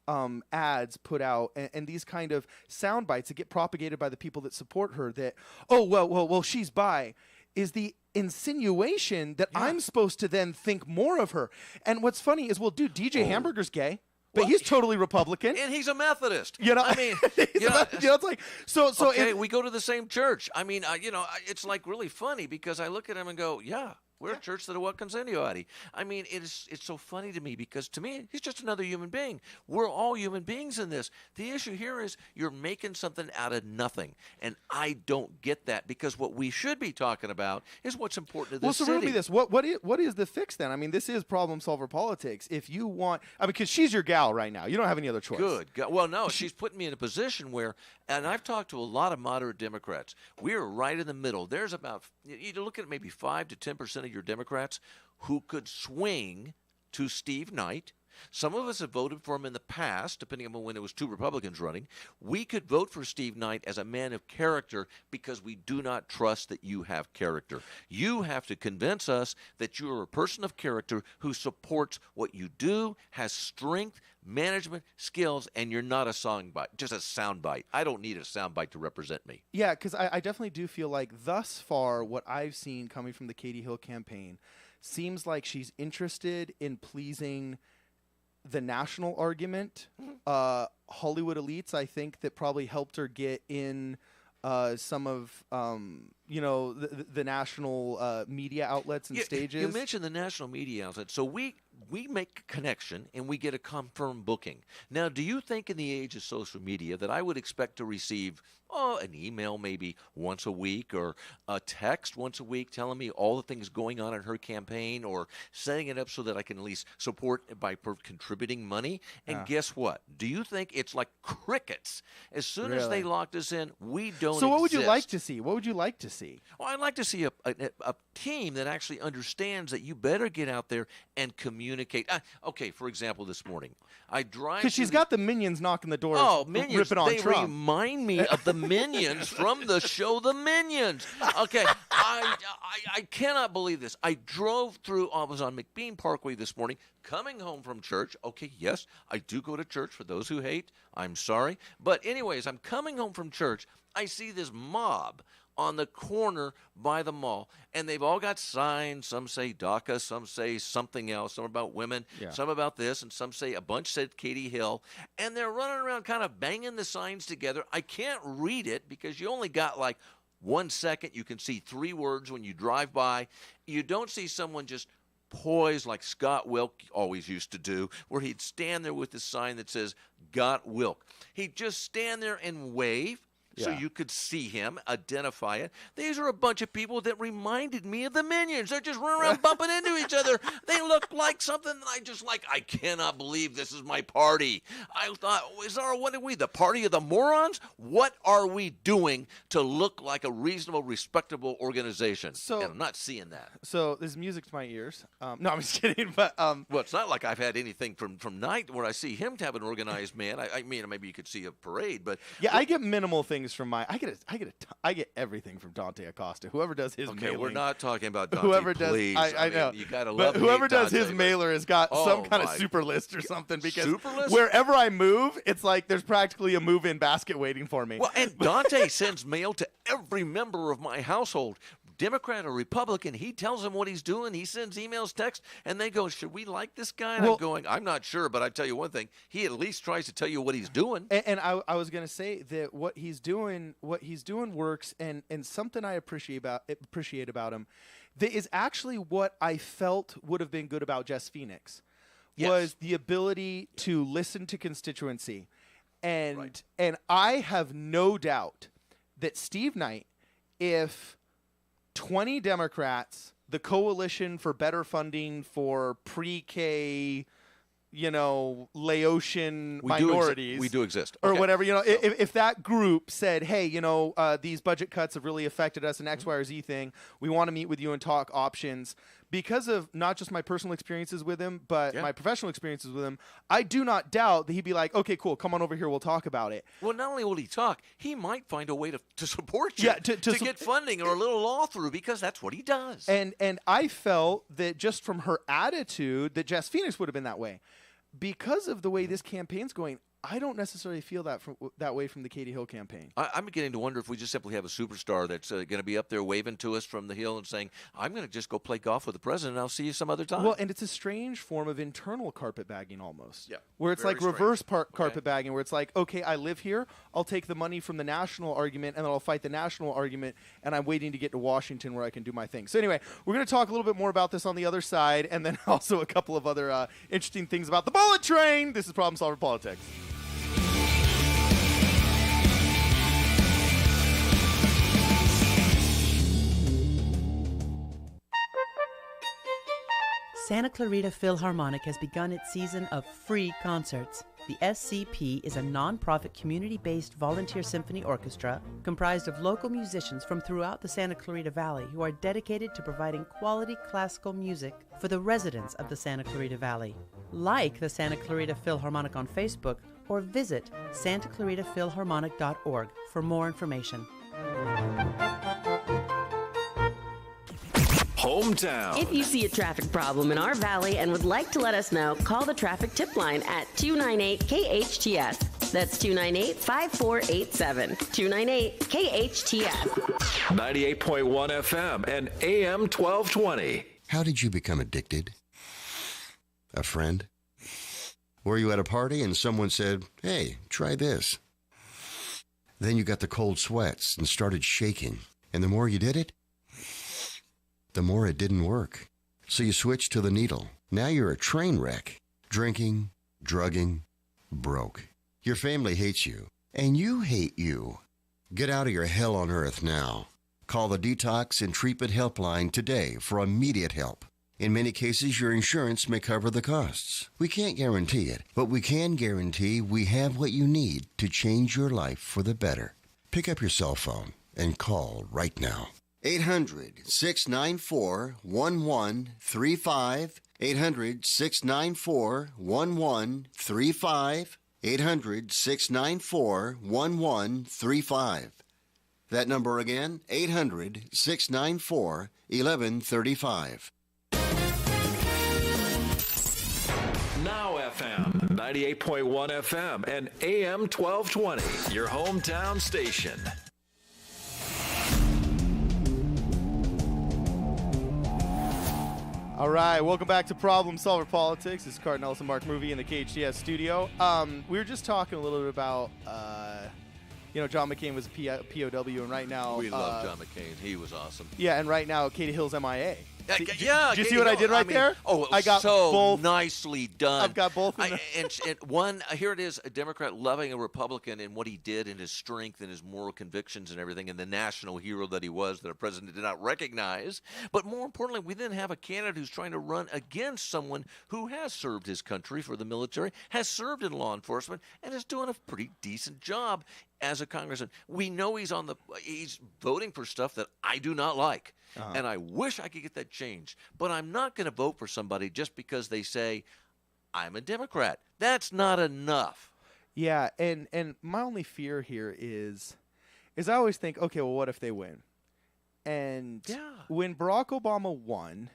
ads put out and these kind of sound bites that get propagated by the people that support her, that, oh, well, she's bi, is the insinuation that I'm supposed to then think more of her. And what's funny is, well, dude, DJ Hamburger's gay. But he's totally Republican, and he's a Methodist. I mean, it's like so. Okay, we go to the same church. I mean, it's like really funny because I look at him and go, "Yeah, we're a church that welcomes anybody." I mean, it's so funny to me because to me, he's just another human being. We're all human beings in this. The issue here is you're making something out of nothing, and I don't get that because what we should be talking about is what's important to this city. Well, so read me this. What is the fix then? I mean, this is problem solver politics. If you want, because she's your gal right now, you don't have any other choice. Good. Well, no, she's putting me in a position where, and I've talked to a lot of moderate Democrats. We're right in the middle. There's about, you look at maybe 5 to 10% of your Democrats who could swing to Steve Knight. Some of us have voted for him in the past, depending on when there was 2 Republicans running. We could vote for Steve Knight as a man of character because we do not trust that you have character. You have to convince us that you are a person of character who supports what you do, has strength, management, skills, and you're not a soundbite, just a soundbite. I don't need a soundbite to represent me. Yeah, because I definitely do feel like thus far what I've seen coming from the Katie Hill campaign seems like she's interested in pleasing the national argument, Hollywood elites, I think, that probably helped her get in some of the national media outlets and stages. You mentioned the national media outlets. So we make a connection and we get a confirmed booking. Now, do you think in the age of social media that I would expect to receive an email maybe once a week, or a text once a week telling me all the things going on in her campaign, or setting it up so that I can at least support by contributing money. And guess what? Do you think it's like crickets? As soon as they locked us in, we don't So what would you exist. like to see? What would you like to see? Well, I'd like to see a team that actually understands that you better get out there and communicate. Okay, for example, this morning, I drive... Because she's got the minions knocking the door, Minions. ripping on They Trump. remind me of the Minions from the show The Minions. Okay, I cannot believe this. I drove through, I was on McBean Parkway this morning, coming home from church. Okay, yes, I do go to church. For those who hate, I'm sorry. But anyways, I'm coming home from church. I see this mob on the corner by the mall, and they've all got signs. Some say DACA, some say something else, some about women, some about this, and some say, a bunch said Katie Hill, and they're running around kind of banging the signs together. I can't read it because you only got like 1 second. You can see 3 words when you drive by. You don't see someone just poised like Scott Wilk always used to do, where he'd stand there with the sign that says, "Got Wilk." He'd just stand there and wave, so you could see him, identify it. These are a bunch of people that reminded me of the Minions. They're just running around bumping into each other. They look like something that I cannot believe this is my party. I thought, what are we, the party of the morons? What are we doing to look like a reasonable, respectable organization? And I'm not seeing that. So there's music to my ears. No, I'm just kidding. But well, it's not like I've had anything from Knight where I see him have an organized man. I mean, maybe you could see a parade, but I get minimal things from my. I get everything from Dante Acosta. Whoever does his mailing. We're not talking about Dante. Whoever please. does, I know. You gotta love. But whoever does Dante, his mailer has got some kind of super list or something, because wherever I move, it's like there's practically a move-in basket waiting for me. Well, and Dante sends mail to every member of my household. Democrat or Republican, he tells them what he's doing. He sends emails, texts, and they go, "Should we like this guy?" And I'm going, "I'm not sure, but I tell you one thing: he at least tries to tell you what he's doing." And I was going to say that what he's doing works, and something I appreciate about him, that is actually what I felt would have been good about Jess Phoenix, was the ability to listen to constituency, and I have no doubt that Steve Knight, if 20 Democrats, the Coalition for Better Funding for Pre-K, Laotian minorities. We do exist. Or whatever, if that group said, hey, these budget cuts have really affected us in X, Y, or Z thing, we want to meet with you and talk options. Because of not just my personal experiences with him, but my professional experiences with him, I do not doubt that he'd be like, okay, cool, come on over here, we'll talk about it. Well, not only will he talk, he might find a way to support you, to get funding or a little law through, because that's what he does. And I felt that just from her attitude that Jess Phoenix would have been that way. Because of the way this campaign's going, I don't necessarily feel that way from the Katie Hill campaign. I'm beginning to wonder if we just simply have a superstar that's going to be up there waving to us from the hill and saying, "I'm going to just go play golf with the president, and I'll see you some other time." Well, and it's a strange form of internal carpetbagging almost. Yeah. Where it's like reverse carpetbagging, where it's like, okay, I live here, I'll take the money from the national argument, and then I'll fight the national argument, and I'm waiting to get to Washington where I can do my thing. So anyway, we're going to talk a little bit more about this on the other side, and then also a couple of other interesting things about the bullet train. This is Problem Solver Politics. Santa Clarita Philharmonic has begun its season of free concerts. The SCP is a non-profit community-based volunteer symphony orchestra comprised of local musicians from throughout the Santa Clarita Valley who are dedicated to providing quality classical music for the residents of the Santa Clarita Valley. Like the Santa Clarita Philharmonic on Facebook or visit santaclaritaphilharmonic.org for more information. Hometown. If you see a traffic problem in our valley and would like to let us know, call the traffic tip line at 298-KHTS. That's 298-5487. 298-KHTS. 98.1 FM and AM 1220. How did you become addicted? A friend? Were you at a party and someone said, "Hey, try this"? Then you got the cold sweats and started shaking. And the more you did it, the more it didn't work. So you switched to the needle. Now you're a train wreck. Drinking, drugging, broke. Your family hates you, and you hate you. Get out of your hell on earth now. Call the Detox and Treatment Helpline today for immediate help. In many cases, your insurance may cover the costs. We can't guarantee it, but we can guarantee we have what you need to change your life for the better. Pick up your cell phone and call right now. 800-694-1135. 800-694-1135. 800-694-1135. That number again, 800-694-1135. Now FM, 98.1 FM, and AM 1220, your hometown station. All right, welcome back to Problem Solver Politics. This is Cardon Ellis and Mark Movie in the KHTS studio. We were just talking a little bit about, John McCain was a POW, and right now... We love John McCain. He was awesome. Yeah, and right now, Katie Hill's MIA. Did you see Katie what I Hill, did right there? Oh, it was I got so both. nicely done. I've got both. And one, here it is, a Democrat loving a Republican in what he did and his strength and his moral convictions and everything, and the national hero that he was that a president did not recognize. But more importantly, we then have a candidate who's trying to run against someone who has served his country for the military, has served in law enforcement, and is doing a pretty decent job as a congressman. We know he's voting for stuff that I do not like. And I wish I could get that changed. But I'm not going to vote for somebody just because they say, I'm a Democrat. That's not enough. Yeah, and my only fear here is I always think, okay, well, what if they win? And when Barack Obama won,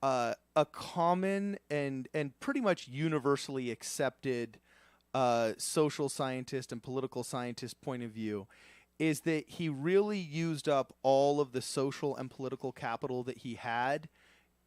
a common and pretty much universally accepted social scientist and political scientist point of view is that he really used up all of the social and political capital that he had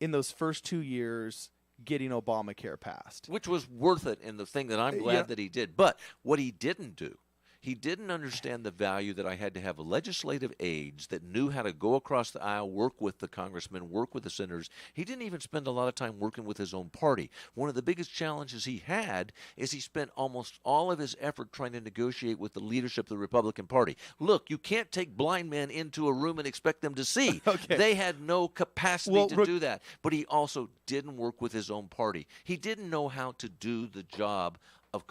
in those first 2 years getting Obamacare passed. Which was worth it in the thing that I'm glad that he did. But what he didn't do, he didn't understand the value that I had to have legislative aides that knew how to go across the aisle, work with the congressmen, work with the senators. He didn't even spend a lot of time working with his own party. One of the biggest challenges he had is he spent almost all of his effort trying to negotiate with the leadership of the Republican Party. Look, you can't take blind men into a room and expect them to see. They had no capacity to do that. But he also didn't work with his own party. He didn't know how to do the job of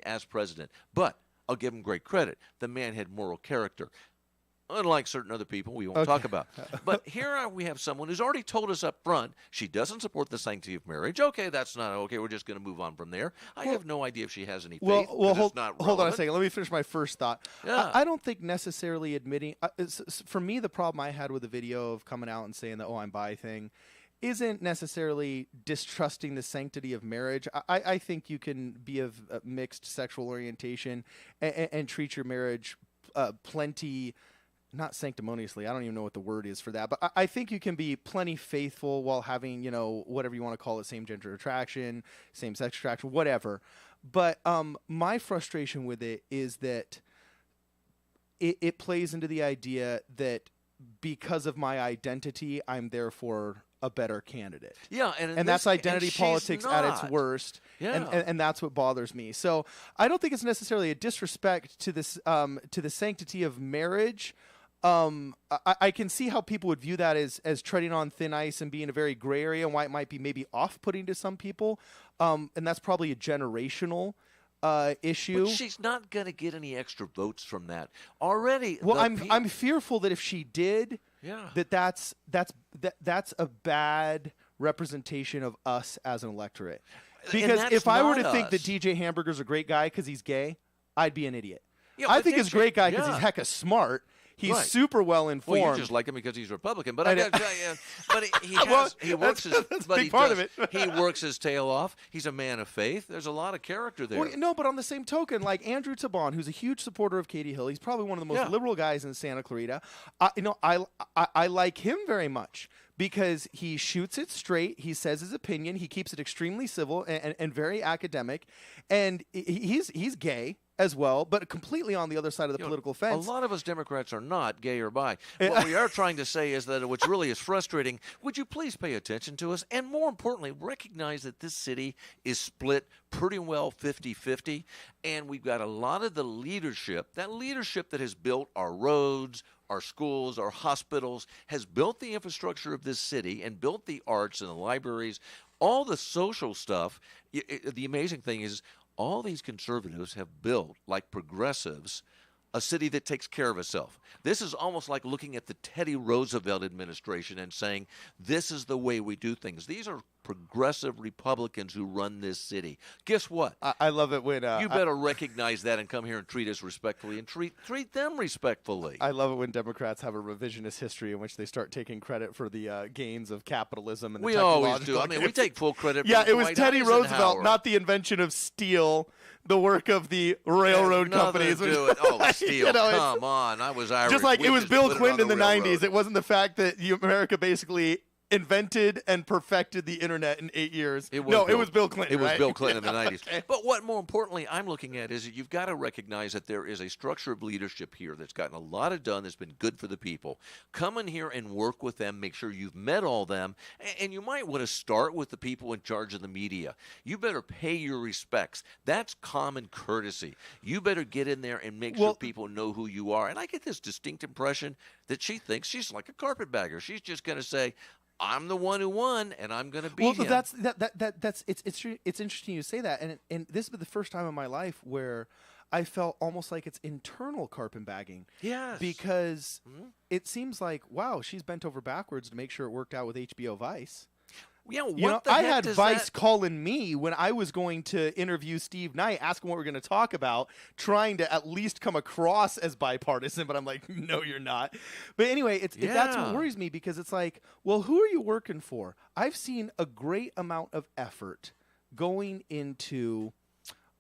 as president. But I'll give him great credit. The man had moral character, unlike certain other people we won't talk about. But here we have someone who's already told us up front she doesn't support the sanctity of marriage. Okay, that's not okay. We're just going to move on from there. I have no idea if she has any faith. Hold on a second. Let me finish my first thought. Yeah. I don't think necessarily admitting for me, the problem I had with the video of coming out and saying the I'm bi thing isn't necessarily distrusting the sanctity of marriage. I think you can be of mixed sexual orientation and treat your marriage plenty, not sanctimoniously. I don't even know what the word is for that. But I think you can be plenty faithful while having, whatever you want to call it, same-gender attraction, same-sex attraction, whatever. But my frustration with it is that it plays into the idea that because of my identity, I'm therefore a better candidate. Yeah, and that's identity politics at its worst. Yeah. And that's what bothers me. So I don't think it's necessarily a disrespect to this to the sanctity of marriage. I can see how people would view that as treading on thin ice and being a very gray area, and why it might be maybe off-putting to some people. And that's probably a generational issue. But she's not going to get any extra votes from that already. Well, I'm fearful that if she did, that's a bad representation of us as an electorate. Because if I were to think that DJ Hamburger's a great guy because he's gay, I'd be an idiot. Yeah, I think he's a great guy because he's hecka smart. He's super well informed. Well, you just like him because he's Republican, but I got to tell you, but he works he works his tail off. He's a man of faith. There's a lot of character there. Well, no, but on the same token, like Andrew Tabon, who's a huge supporter of Katie Hill, he's probably one of the most liberal guys in Santa Clarita. I like him very much because he shoots it straight. He says his opinion. He keeps it extremely civil and very academic, and he's gay. as well, but completely on the other side of the political fence. A lot of us Democrats are not gay or bi. What we are trying to say is that what's really is frustrating, would you please pay attention to us? And more importantly, recognize that this city is split pretty well 50-50, and we've got a lot of the leadership that has built our roads, our schools, our hospitals, has built the infrastructure of this city and built the arts and the libraries, all the social stuff. The amazing thing is all these conservatives have built, like progressives, a city that takes care of itself. This is almost like looking at the Teddy Roosevelt administration and saying, this is the way we do things. These are progressive Republicans who run this city. Guess what? I love it when you better recognize that and come here and treat us respectfully and treat them respectfully. I love it when Democrats have a revisionist history in which they start taking credit for the gains of capitalism. And we always do. I mean, we take full credit. Yeah, for it was Dwight Teddy Roosevelt, Eisenhower. not the invention of steel, the work of the railroad companies. To do it. Oh, steel! Come on, I was Irish. Just like we it was Bill Clinton in the railroad. 90s. It wasn't the fact that America basically invented and perfected the internet in 8 years. It was Bill Clinton. It was right? Bill Clinton in the 90s. Okay. But what more importantly I'm looking at is that you've got to recognize that there is a structure of leadership here that's gotten a lot of done that's been good for the people. Come in here and work with them, make sure you've met all them, and you might want to start with the people in charge of the media. You better pay your respects. That's common courtesy. You better get in there and make sure people know who you are. And I get this distinct impression that she thinks she's like a carpetbagger. She's just going to say, I'm the one who won, and I'm going to beat him. That's it's interesting you say that, and this has been the first time in my life where I felt almost like it's internal carpetbagging. Yes, because it seems like she's bent over backwards to make sure it worked out with HBO Vice. Yeah, I had Vice calling me when I was going to interview Steve Knight, asking what we're going to talk about, trying to at least come across as bipartisan, but I'm like, no, you're not. But anyway, that's what worries me, because it's like, well, who are you working for? I've seen a great amount of effort going into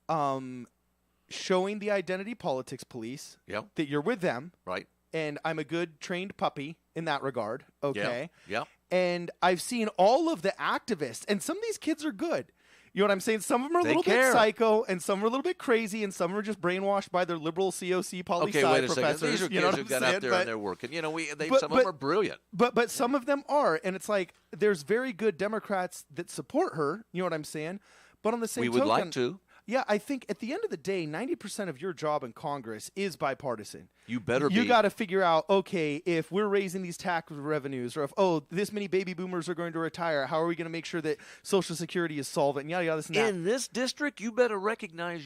showing the identity politics police that you're with them. Right. And I'm a good trained puppy in that regard. Okay. Yeah. And I've seen all of the activists, and some of these kids are good. You know what I'm saying? Some of them are a little bit psycho, and some are a little bit crazy, and some are just brainwashed by their liberal COC poli-sci professors. Second. These are kids who got out there and they're working. You know, some of them are brilliant. But some of them are, and it's like there's very good Democrats that support her. You know what I'm saying? But on the same token, we would like to. Yeah, I think at the end of the day, 90% of your job in Congress is bipartisan. You better be. You got to figure out, okay, if we're raising these tax revenues, or if, this many baby boomers are going to retire, how are we going to make sure that Social Security is solvent, and yada, yada, this and that. In this district, you better recognize,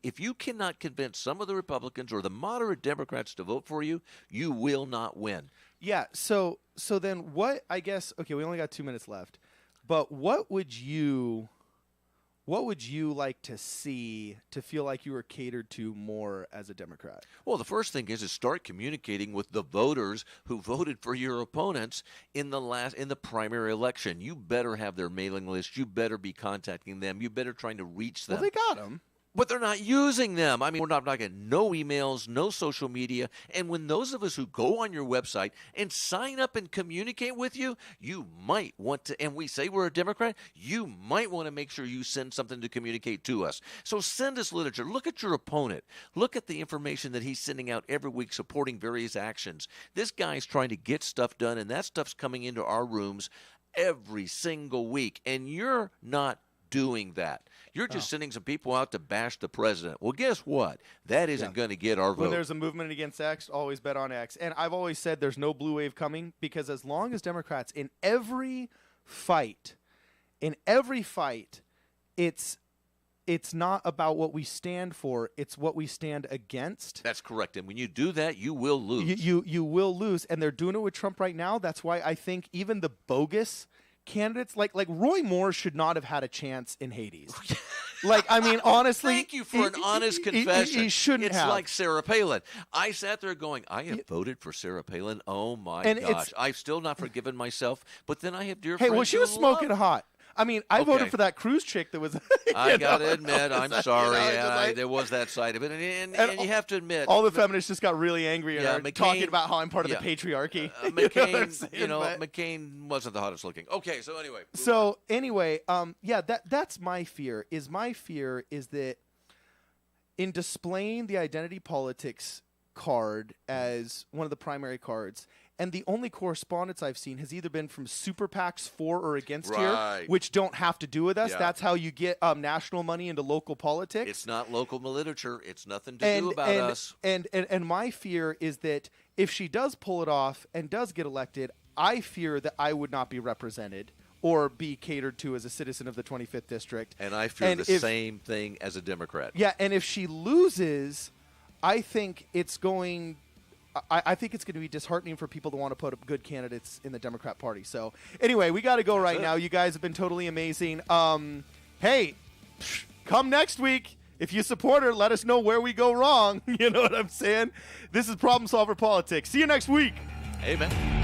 if you cannot convince some of the Republicans or the moderate Democrats to vote for you, you will not win. Yeah, so then what, I guess, okay, we only got 2 minutes left, but what would you like to see to feel like you were catered to more as a Democrat? Well, the first thing is to start communicating with the voters who voted for your opponents in the primary election. You better have their mailing list. You better be contacting them. You better trying to reach them. Well, they got them. But they're not using them. I mean, we're not getting no emails, no social media. And when those of us who go on your website and sign up and communicate with you, you might want to, and we say we're a Democrat, you might want to make sure you send something to communicate to us. So send us literature. Look at your opponent. Look at the information that he's sending out every week supporting various actions. This guy's trying to get stuff done, and that stuff's coming into our rooms every single week. And you're not doing that. You're just sending some people out to bash the president. Well, guess what? That isn't going to get our vote. When there's a movement against X, always bet on X. And I've always said there's no blue wave coming, because as long as Democrats in every fight, it's not about what we stand for, it's what we stand against. That's correct. And when you do that, you will lose. You will lose. And they're doing it with Trump right now. That's why I think even the bogus candidates like Roy Moore should not have had a chance in Hades. I mean, honestly, thank you for an honest confession. He shouldn't have. It's like Sarah Palin. I sat there going, I have voted for Sarah Palin. Oh my gosh, I've still not forgiven myself. But then I have dear friends. Hey, well, she was smoking hot. I mean, I voted for that cruise chick that was. I got to admit, I'm sorry. There was that side of it. And you have to admit. All the feminists just got really angry and are talking about how I'm part of the patriarchy. McCain wasn't the hottest looking. Okay, so anyway. That's my fear. My fear is that in displaying the identity politics card as one of the primary cards, and the only correspondence I've seen has either been from super PACs for or against here, which don't have to do with us. Yeah. That's how you get national money into local politics. It's not local literature. It's nothing to do about us. And my fear is that if she does pull it off and does get elected, I fear that I would not be represented or be catered to as a citizen of the 25th District. And I fear the same thing as a Democrat. Yeah, and if she loses, I think it's going to be disheartening for people to want to put up good candidates in the Democrat Party. So anyway, we got to go right now. You guys have been totally amazing. Hey, come next week. If you support her, let us know where we go wrong. You know what I'm saying? This is Problem Solver Politics. See you next week. Amen.